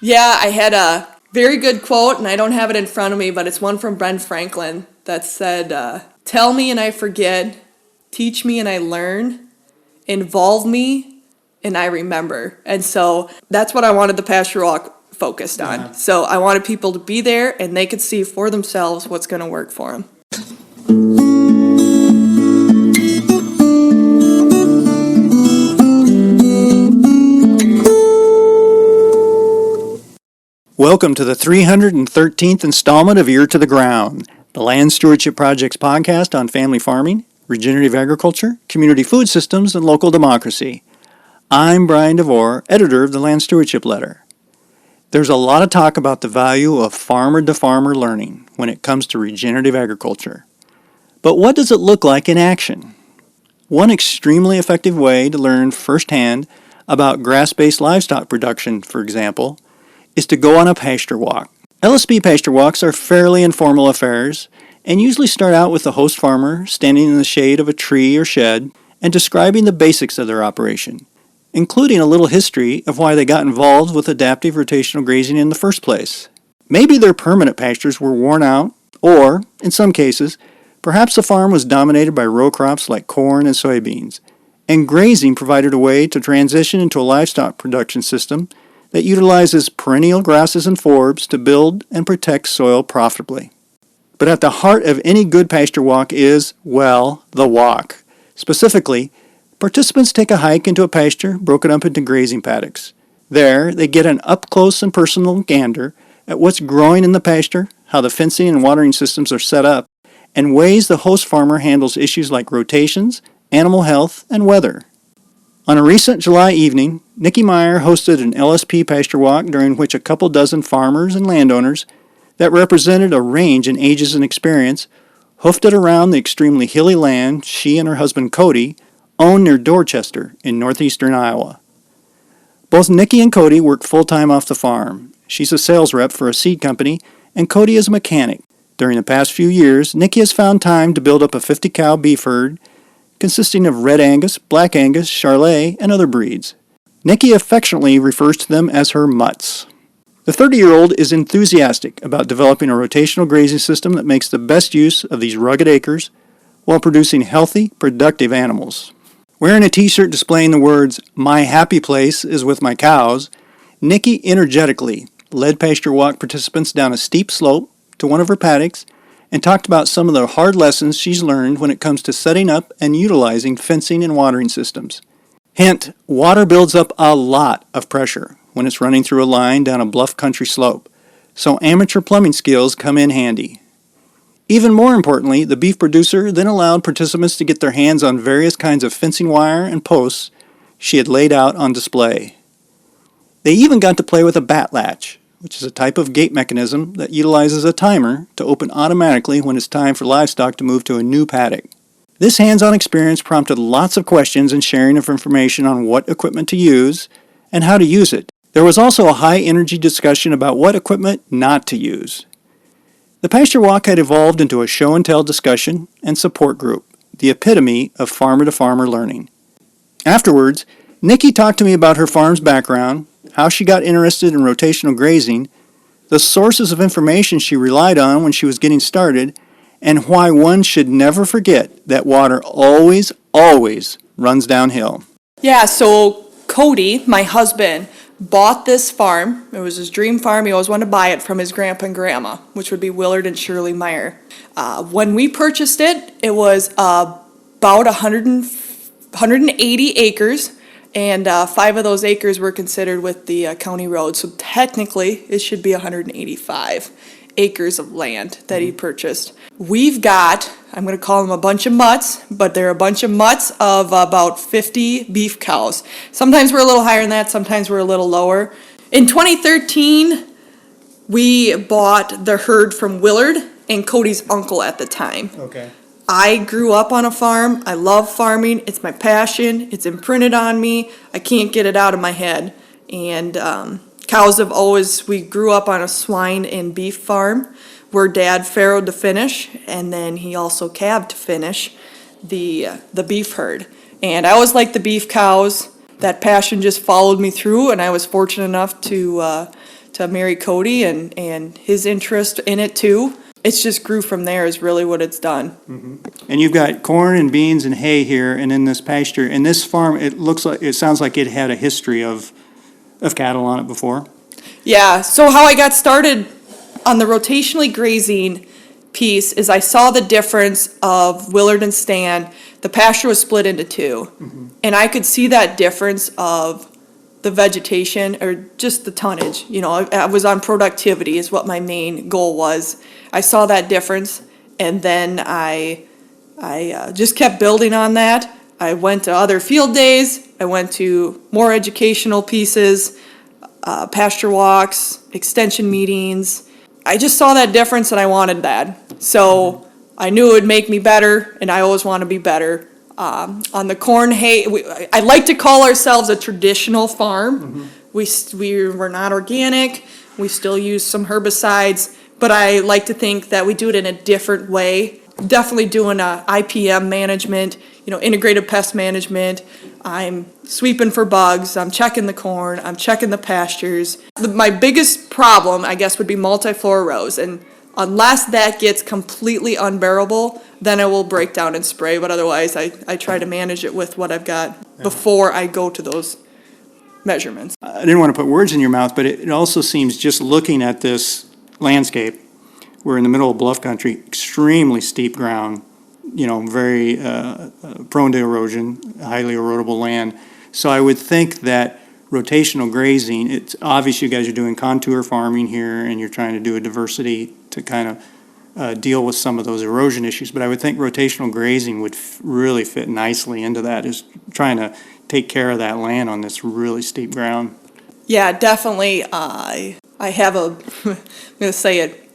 Yeah, I had a very good quote, and I don't have it in front of me, but it's one from Ben Franklin that said, "Tell me and I forget, teach me and I learn, involve me and I remember." And so that's what I wanted the Pasture Walk focused on. Yeah. So I wanted people to be there and they could see for themselves what's going to work for them. Welcome to the 313th installment of Ear to the Ground, the Land Stewardship Project's podcast on family farming, regenerative agriculture, community food systems, and local democracy. I'm Brian DeVore, editor of the Land Stewardship Letter. There's a lot of talk about the value of farmer-to-farmer learning when it comes to regenerative agriculture. But what does it look like in action? One extremely effective way to learn firsthand about grass-based livestock production, for example, is to go on a pasture walk. LSP pasture walks are fairly informal affairs and usually start out with the host farmer standing in the shade of a tree or shed and describing the basics of their operation, including a little history of why they got involved with adaptive rotational grazing in the first place. Maybe their permanent pastures were worn out, or, in some cases, perhaps the farm was dominated by row crops like corn and soybeans, and grazing provided a way to transition into a livestock production system that utilizes perennial grasses and forbs to build and protect soil profitably. But at the heart of any good pasture walk is, well, the walk. Specifically, participants take a hike into a pasture broken up into grazing paddocks. There, they get an up-close and personal gander at what's growing in the pasture, how the fencing and watering systems are set up, and ways the host farmer handles issues like rotations, animal health, and weather. On a recent July evening, Nikki Meyer hosted an LSP pasture walk during which a couple dozen farmers and landowners that represented a range in ages and experience hoofed it around the extremely hilly land she and her husband Cody own near Dorchester in northeastern Iowa. Both Nikki and Cody work full-time off the farm. She's a sales rep for a seed company, and Cody is a mechanic. During the past few years, Nikki has found time to build up a 50-cow beef herd consisting of Red Angus, Black Angus, Charolais, and other breeds. Nikki affectionately refers to them as her mutts. The 30-year-old is enthusiastic about developing a rotational grazing system that makes the best use of these rugged acres while producing healthy, productive animals. Wearing a t-shirt displaying the words, "My happy place is with my cows," Nikki energetically led pasture walk participants down a steep slope to one of her paddocks and talked about some of the hard lessons she's learned when it comes to setting up and utilizing fencing and watering systems. Hint, water builds up a lot of pressure when it's running through a line down a bluff country slope, so amateur plumbing skills come in handy. Even more importantly, the beef producer then allowed participants to get their hands on various kinds of fencing wire and posts she had laid out on display. They even got to play with a bat latch, which is a type of gate mechanism that utilizes a timer to open automatically when it's time for livestock to move to a new paddock. This hands-on experience prompted lots of questions and sharing of information on what equipment to use and how to use it. There was also a high-energy discussion about what equipment not to use. The pasture walk had evolved into a show-and-tell discussion and support group, the epitome of farmer-to-farmer learning. Afterwards, Nikki talked to me about her farm's background, how she got interested in rotational grazing, the sources of information she relied on when she was getting started, and why one should never forget that water always, always runs downhill. Yeah, so Cody, my husband, bought this farm. It was his dream farm. He always wanted to buy it from his grandpa and grandma, which would be Willard and Shirley Meyer. When we purchased it, it was about 180 acres. And 5 of those acres were considered with the county road. So technically, it should be 185 acres of land that he purchased. We've got, I'm going to call them a bunch of mutts, but they're a bunch of mutts of about 50 beef cows. Sometimes we're a little higher than that, sometimes we're a little lower. In 2013, we bought the herd from Willard and Cody's uncle at the time. Okay. I grew up on a farm. I love farming. It's my passion. It's imprinted on me. I can't get it out of my head. And cows have always, we grew up on a swine and beef farm where Dad farrowed to finish, and then he also calved to finish the beef herd. And I always liked the beef cows. That passion just followed me through, and I was fortunate enough to to marry Cody and his interest in it too. It's just grew from there is really what it's done. And you've got corn and beans and hay here, and in this pasture, and this farm, it sounds like it had a history of cattle on it before. Yeah, so how I got started on the rotationally grazing piece is I saw the difference of Willard and Stan. The pasture was split into two. And I could see that difference of the vegetation or just the tonnage. You know, I was on productivity is what my main goal was. I saw that difference, and then I just kept building on that. I went to other field days. I went to more educational pieces, pasture walks, extension meetings. I just saw that difference and I wanted that. So I knew it would make me better, and I always want to be better. On the corn hay, I like to call ourselves a traditional farm. We're not organic. We still use some herbicides, but I like to think that we do it in a different way. Definitely doing a IPM management, integrated pest management. I'm sweeping for bugs. I'm checking the corn. I'm checking the pastures. My biggest problem, I guess, would be multiflora rows, and unless that gets completely unbearable, then I will break down and spray, but otherwise I try to manage it with what I've got before I go to those measurements. I didn't want to put words in your mouth, but it also seems, just looking at this landscape, we're in the middle of bluff country, extremely steep ground, very prone to erosion, highly erodible land. So I would think that rotational grazing, it's obvious you guys are doing contour farming here, and you're trying to do a diversity to kind of deal with some of those erosion issues, but I would think rotational grazing would really fit nicely into that, is trying to take care of that land on this really steep ground. Yeah, definitely. I have I'm going to say it,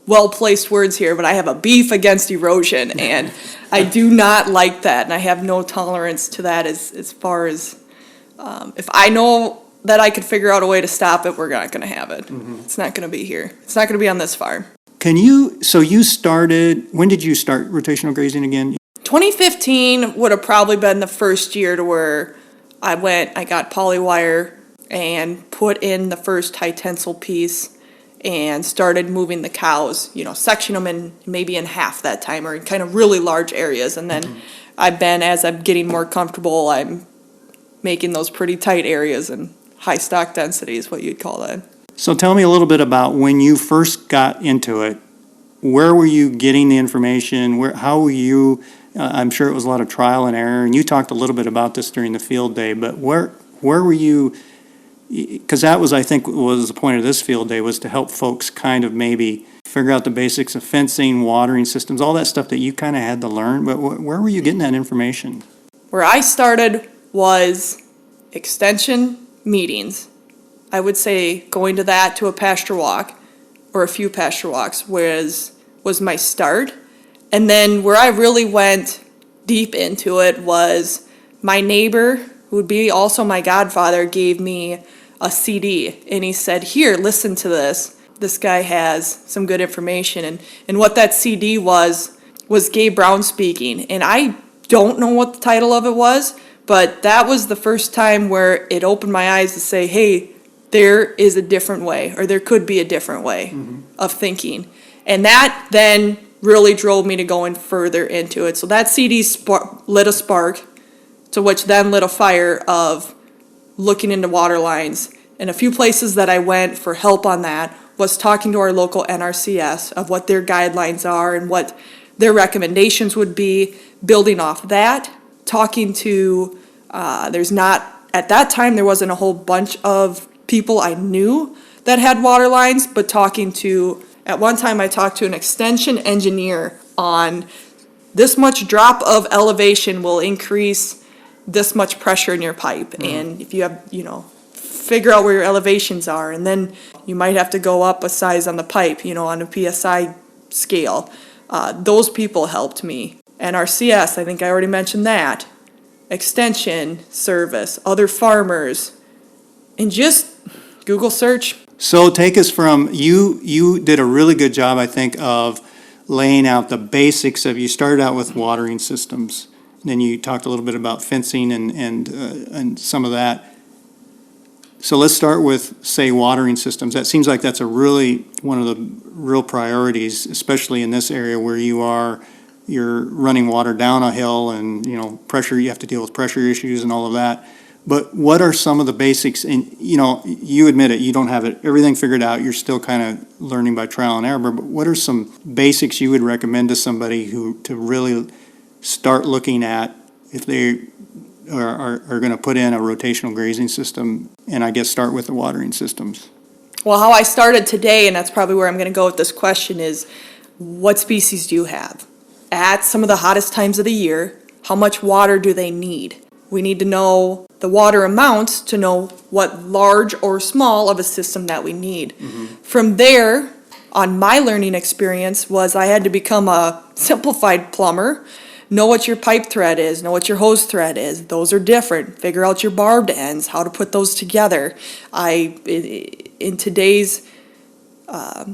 well-placed words here, but I have a beef against erosion, and I do not like that, and I have no tolerance to that as far as, if I know that I could figure out a way to stop it, we're not going to have it. It's not going to be here. It's not going to be on this farm. When did you start rotational grazing again? 2015 would have probably been the first year to where I got polywire and put in the first high tensile piece and started moving the cows, section them in maybe in half that time, or in kind of really large areas. And then as I'm getting more comfortable, I'm making those pretty tight areas and high stock density is what you'd call that. So tell me a little bit about when you first got into it. Where were you getting the information? How were you, I'm sure it was a lot of trial and error, and you talked a little bit about this during the field day, but where were you, because that was, I think, was the point of this field day, was to help folks kind of maybe figure out the basics of fencing, watering systems, all that stuff that you kind of had to learn, but where were you getting that information? Where I started was extension meetings. I would say going to a pasture walk or a few pasture walks was my start. And then where I really went deep into it was my neighbor, who would be also my godfather, gave me a CD, and he said, "Here, listen to this. This guy has some good information." And what that CD was Gabe Brown speaking. And I don't know what the title of it was, but that was the first time where it opened my eyes to say, hey, there is a different way, or there could be a different way of thinking. And that then really drove me to going further into it. So that CD lit a spark, to which then lit a fire of looking into water lines. And a few places that I went for help on that was talking to our local NRCS of what their guidelines are and what their recommendations would be, building off that, talking to, at that time there wasn't a whole bunch of people I knew that had water lines, but at one time I talked to an extension engineer on this much drop of elevation will increase this much pressure in your pipe. And if you have, figure out where your elevations are, and then you might have to go up a size on the pipe, on a PSI scale. Those people helped me. NRCS, I think I already mentioned that. Extension service, other farmers, and just Google search. So take us from, you did a really good job, I think, of laying out the basics of, you started out with watering systems, then you talked a little bit about fencing and some of that. So let's start with, say, watering systems. That seems like that's one of the real priorities, especially in this area where you're running water down a hill and, pressure, you have to deal with pressure issues and all of that. But what are some of the basics? And, you admit it, you don't have everything figured out. You're still kind of learning by trial and error. But what are some basics you would recommend to somebody to really start looking at if they are going to put in a rotational grazing system, and I guess start with the watering systems? Well, how I started today, and that's probably where I'm going to go with this question, is what species do you have? At some of the hottest times of the year, how much water do they need? We need to know the water amounts to know what large or small of a system that we need. From there, on my learning experience was I had to become a simplified plumber. Know what your pipe thread is, know what your hose thread is. Those are different. Figure out your barbed ends, how to put those together. In today's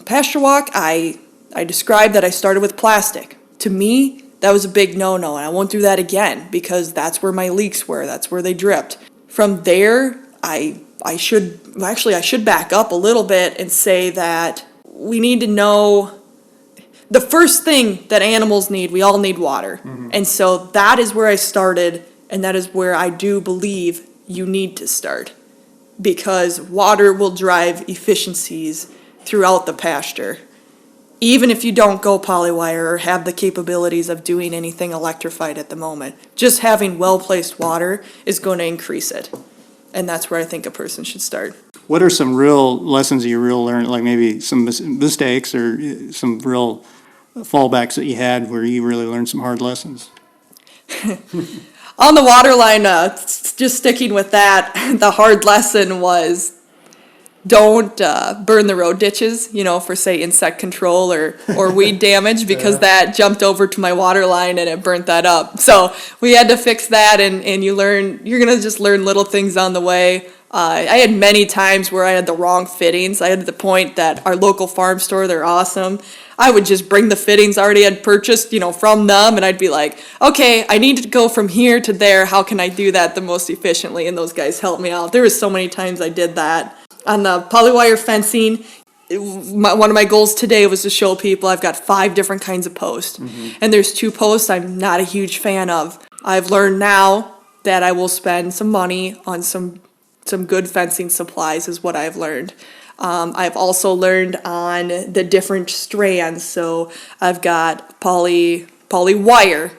pasture walk, I described that I started with plastic. To me, that was a big no-no, and I won't do that again because that's where my leaks were. That's where they dripped. From there, I should back up a little bit and say that we need to know the first thing that animals need. We all need water. And so that is where I started, and that is where I do believe you need to start, because water will drive efficiencies throughout the pasture. Even if you don't go polywire or have the capabilities of doing anything electrified at the moment, just having well-placed water is going to increase it. And that's where I think a person should start. What are some real lessons you learned, like maybe some mistakes or some real fallbacks that you had where you really learned some hard lessons? On the water line, just sticking with that, the hard lesson was don't burn the road ditches, for, say, insect control or weed damage, because that jumped over to my water line and it burnt that up. So we had to fix that, and you're going to just learn little things on the way. I had many times where I had the wrong fittings. I had the point that our local farm store, they're awesome. I would just bring the fittings I already had purchased, from them, and I'd be like, okay, I need to go from here to there. How can I do that the most efficiently? And those guys helped me out. There was so many times I did that. On the polywire fencing, one of my goals today was to show people I've got 5 different kinds of posts. And there's 2 posts I'm not a huge fan of. I've learned now that I will spend some money on some good fencing supplies is what I've learned. I've also learned on the different strands. So I've got poly wire,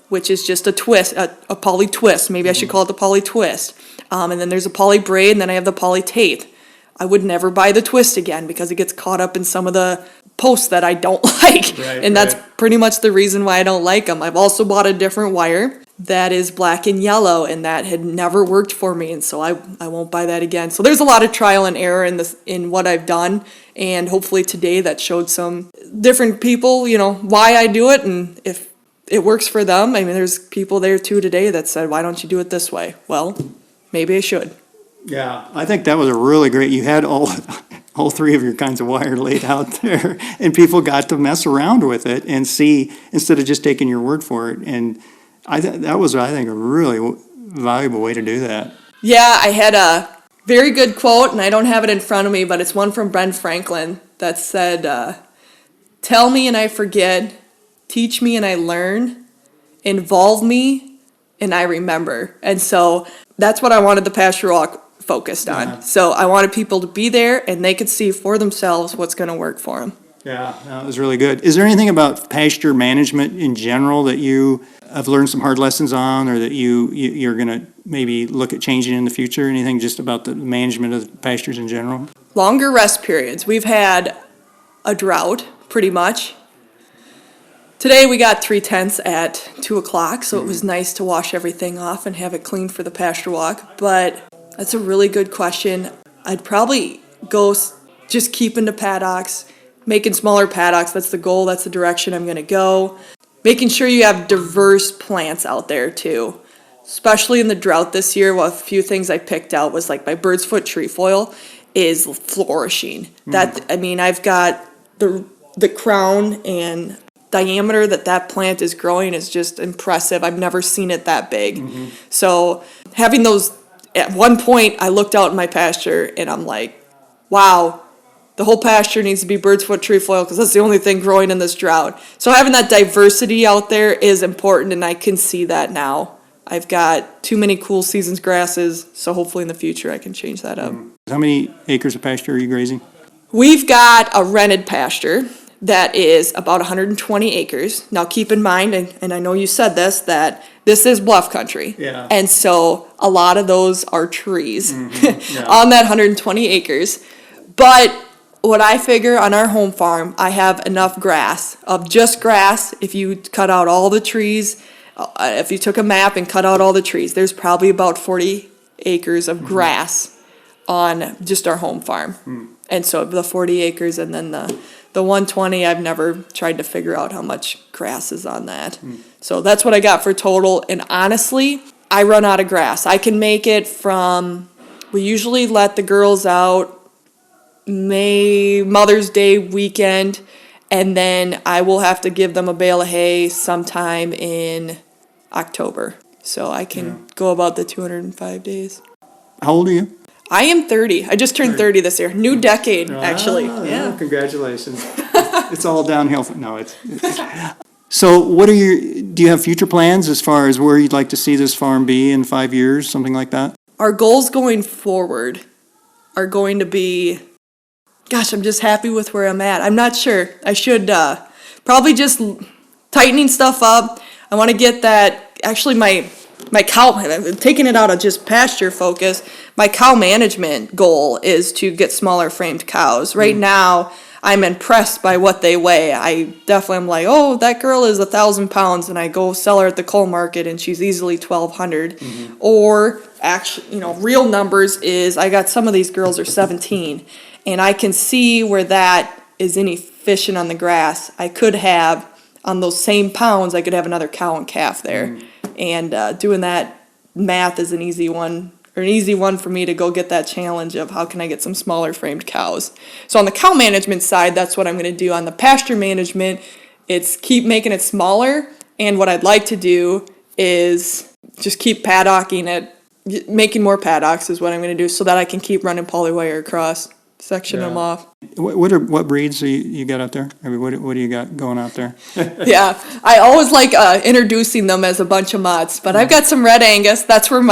which is just a twist, a poly twist. Maybe I should call it the poly twist. And then there's a poly braid, and then I have the poly tape. I would never buy the twist again because it gets caught up in some of the posts that I don't like. And that's pretty much the reason why I don't like them. I've also bought a different wire that is black and yellow, and that had never worked for me, and so I won't buy that again. So there's a lot of trial and error in what I've done, and hopefully today that showed some different people, why I do it, and if it works for them. I mean, there's people there too today that said, why don't you do it this way? Well, maybe I should. Yeah, I think that was a really great, you had all 3 of your kinds of wire laid out there, and people got to mess around with it and see, instead of just taking your word for it. And that was, I think, a really valuable way to do that. Yeah, I had a very good quote, and I don't have it in front of me, but it's one from Ben Franklin that said, tell me and I forget, teach me and I learn, involve me and I remember. And so that's what I wanted the Pasture Walk focused on. Yeah. So I wanted people to be there and they could see for themselves what's going to work for them. Yeah, that was really good. Is there anything about pasture management in general that you have learned some hard lessons on, or that you're going to maybe look at changing in the future? Anything just about the management of the pastures in general? Longer rest periods. We've had a drought, pretty much. Today we got 3/10 at 2 o'clock, so it was nice to wash everything off and have it clean for the pasture walk. But that's a really good question. I'd probably go just keeping the paddocks, making smaller paddocks. That's the goal. That's the direction I'm going to go. Making sure you have diverse plants out there too. Especially in the drought this year, well, a few things I picked out was like my bird's foot trefoil is flourishing. I've got the crown and diameter that plant is growing is just impressive. I've never seen it that big. So having those at one point, I looked out in my pasture and I'm like, wow, the whole pasture needs to be bird's foot trefoil because that's the only thing growing in this drought. So having that diversity out there is important, and I can see that now. I've got too many cool seasons grasses, so hopefully in the future I can change that up. How many acres of pasture are you grazing? We've got a rented pasture that is about 120 acres. Now keep in mind, and I know you said this, that this is bluff country. Yeah. And so a lot of those are trees Yeah. on that 120 acres. But what I figure on our home farm, I have enough grass, of just grass. If you cut out all the trees, if you took a map and cut out all the trees, there's probably about 40 acres of grass on just our home farm. And so the 40 acres and then the 120, I've never tried to figure out how much grass is on that. So that's what I got for total. And honestly, I run out of grass. I can make it from, we usually let the girls out Mother's Day weekend, and then I will have to give them a bale of hay sometime in October. So I can go about the 205 days. How old are you? I am 30. I just turned 30 this year. New decade, actually. Yeah. Congratulations. It's all downhill. No, it's So do you have future plans as far as where you'd like to see this farm be in 5 years, something like that? Our goals going forward are going to be, gosh, I'm just happy with where I'm at. I'm not sure. I should probably just tightening stuff up. I want to get that, actually my cow, I'm taking it out of just pasture focus. My cow management goal is to get smaller framed cows. Right now, I'm impressed by what they weigh. I definitely am like, oh, that girl is 1,000 pounds, and I go sell her at the coal market, and she's easily 1,200. Or actually, real numbers is I got some of these girls are 17, and I can see where that is inefficient on the grass. I could have, on those same pounds, I could have another cow and calf there. And doing that math is an easy one for me to go get that challenge of how can I get some smaller framed cows. So on the cow management side, that's what I'm going to do. On the pasture management, it's keep making it smaller. And what I'd like to do is just keep paddocking it, making more paddocks is what I'm going to do so that I can keep running polywire across, section them off. What breeds do you got out there? I mean, what do you got going out there? Yeah, I always like introducing them as a bunch of mutts, but I've got some Red Angus. That's where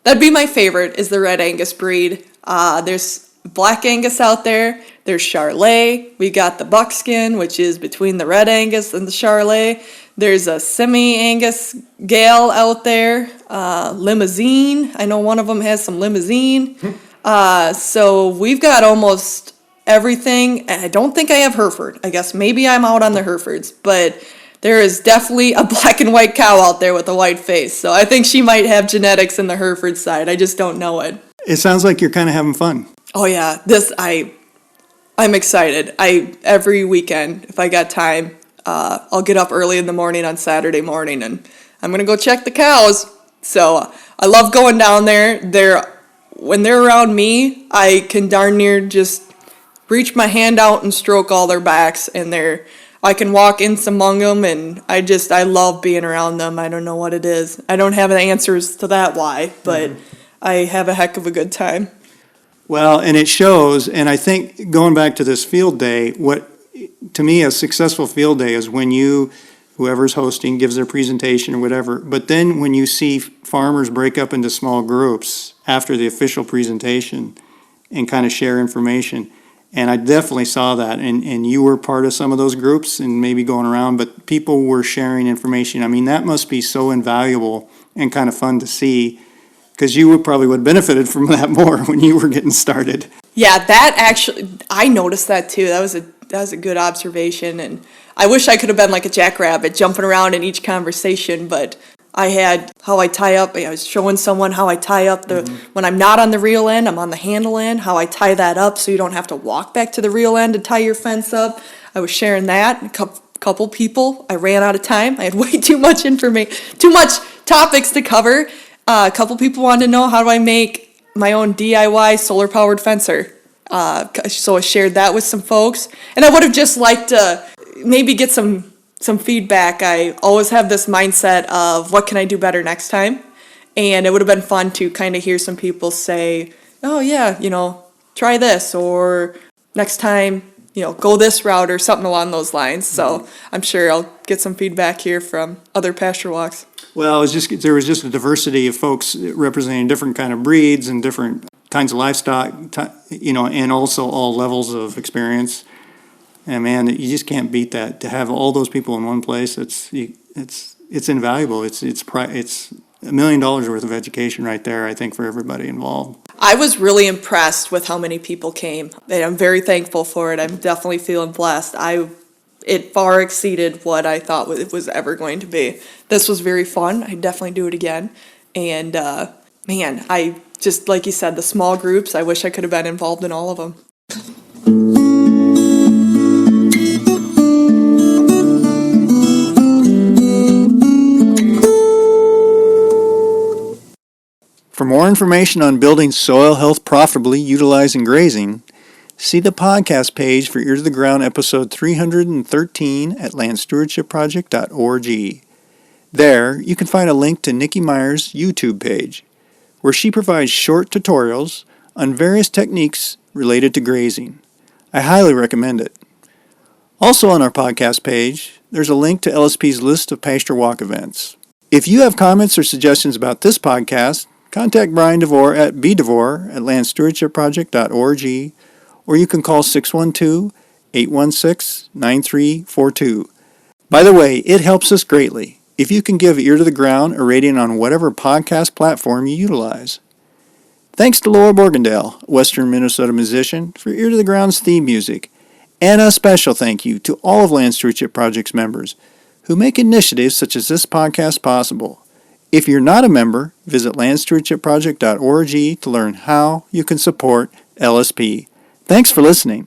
that'd be my favorite, is the Red Angus breed. There's Black Angus out there. There's Charolais. We got the Buckskin, which is between the Red Angus and the Charolais. There's a Semi-Angus Gale out there. Limousine. I know one of them has some Limousine. So we've got almost everything. I don't think I have Hereford. I guess maybe I'm out on the Herefords, but there is definitely a black and white cow out there with a white face. So I think she might have genetics in the Hereford side. I just don't know it. It sounds like you're kind of having fun. Oh yeah, I'm excited. Every weekend, if I got time, I'll get up early in the morning on Saturday morning and I'm gonna go check the cows. So I love going down there. When they're around me, I can darn near just reach my hand out and stroke all their backs, and I can walk in among them, and I love being around them. I don't know what it is. I don't have the answers to that why, but I have a heck of a good time. Well, and it shows, and I think going back to this field day, what to me a successful field day is when whoever's hosting gives their presentation or whatever, but then when you see farmers break up into small groups after the official presentation and kind of share information. And I definitely saw that, and you were part of some of those groups and maybe going around, but people were sharing information. I mean, that must be so invaluable and kind of fun to see, because you probably would have benefited from that more when you were getting started. Yeah, that actually, I noticed that too. That was a good observation, and I wish I could have been like a jackrabbit jumping around in each conversation, but I had how I tie up. I was showing someone how I tie up when I'm not on the reel end, I'm on the handle end, how I tie that up so you don't have to walk back to the reel end to tie your fence up. I was sharing that. A couple people, I ran out of time. I had way too much information, too much topics to cover. A couple people wanted to know, how do I make my own DIY solar powered fencer? So I shared that with some folks, and I would have just liked to maybe get some feedback. I always have this mindset of what can I do better next time, And it would have been fun to kind of hear some people say, oh yeah, try this, or next time, go this route or something along those lines. So I'm sure I'll get some feedback here from other pasture walks. Well, there was just a diversity of folks representing different kind of breeds and different kinds of livestock, and also all levels of experience. And man, you just can't beat that. To have all those people in one place, it's invaluable. It's $1 million worth of education right there, I think, for everybody involved. I was really impressed with how many people came, and I'm very thankful for it. I'm definitely feeling blessed. It far exceeded what I thought it was ever going to be. This was very fun. I'd definitely do it again. And man, I just, like you said, the small groups, I wish I could have been involved in all of them. For more information on building soil health profitably utilizing grazing, see the podcast page for Ear to the Ground episode 313 at landstewardshipproject.org. There, you can find a link to Nikki Meyer's YouTube page, where she provides short tutorials on various techniques related to grazing. I highly recommend it. Also on our podcast page, there's a link to LSP's list of pasture walk events. If you have comments or suggestions about this podcast, contact Brian DeVore at bdevore@landstewardshipproject.org, or you can call 612-816-9342. By the way, it helps us greatly if you can give Ear to the Ground a rating on whatever podcast platform you utilize. Thanks to Laura Borgendale, a Western Minnesota musician, for Ear to the Ground's theme music, and a special thank you to all of Land Stewardship Project's members who make initiatives such as this podcast possible. If you're not a member, visit landstewardshipproject.org to learn how you can support LSP. Thanks for listening.